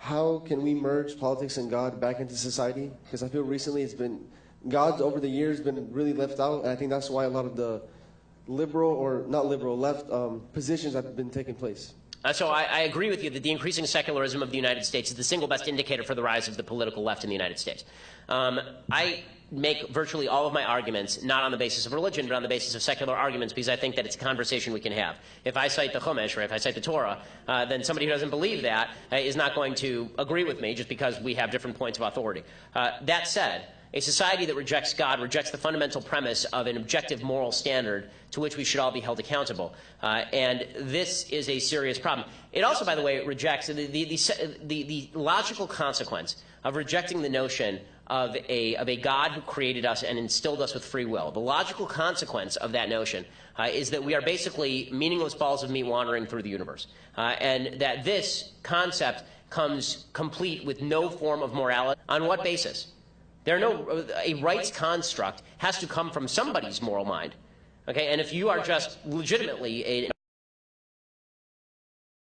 how can we merge politics and God back into society? Because I feel recently God over the years been really left out, and I think that's why a lot of the liberal, or not liberal, left positions have been taking place. So I agree with you that the increasing secularism of the United States is the single best indicator for the rise of the political left in the United States. I make virtually all of my arguments not on the basis of religion, but on the basis of secular arguments, because I think that it's a conversation we can have. If I cite the Chumash, or if I cite the Torah, then somebody who doesn't believe that is not going to agree with me just because we have different points of authority. That said, a society that rejects God rejects the fundamental premise of an objective moral standard to which we should all be held accountable. And this is a serious problem. It also, by the way, rejects the logical consequence of rejecting the notion of a God who created us and instilled us with free will. The logical consequence of that notion is that we are basically meaningless balls of meat wandering through the universe. And that this concept comes complete with no form of morality. On what basis? A rights construct has to come from somebody's moral mind. Okay, and if you are just legitimately I'm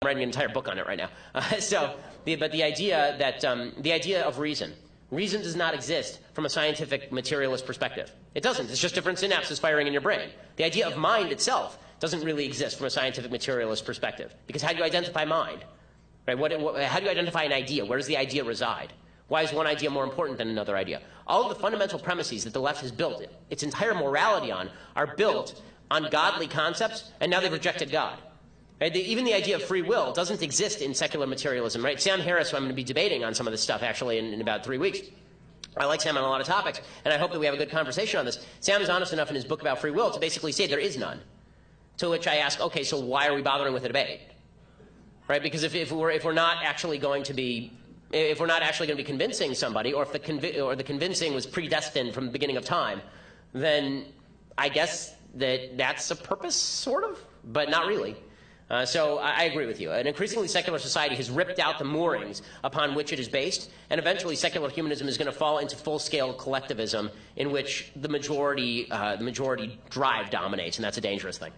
writing an entire book on it right now. But the idea that the idea of reason does not exist from a scientific materialist perspective. It doesn't. It's just different synapses firing in your brain. The idea of mind itself doesn't really exist from a scientific materialist perspective, because how do you identify mind? Right? How do you identify an idea? Where does the idea reside? Why is one idea more important than another idea? All of the fundamental premises that the left has built its entire morality on are built on godly concepts, and now they've rejected God. Right? Even the idea of free will doesn't exist in secular materialism. Right? Sam Harris, who I'm going to be debating on some of this stuff actually in about 3 weeks. I like Sam on a lot of topics, and I hope that we have a good conversation on this. Sam is honest enough in his book about free will to basically say there is none. To which I ask, okay, so why are we bothering with a debate? Right? Because if we're not actually going to be convincing somebody, or if the convincing was predestined from the beginning of time, then I guess that's a purpose, sort of, but not really. So I agree with you. An increasingly secular society has ripped out the moorings upon which it is based, and eventually secular humanism is going to fall into full-scale collectivism in which the majority drive dominates, and that's a dangerous thing.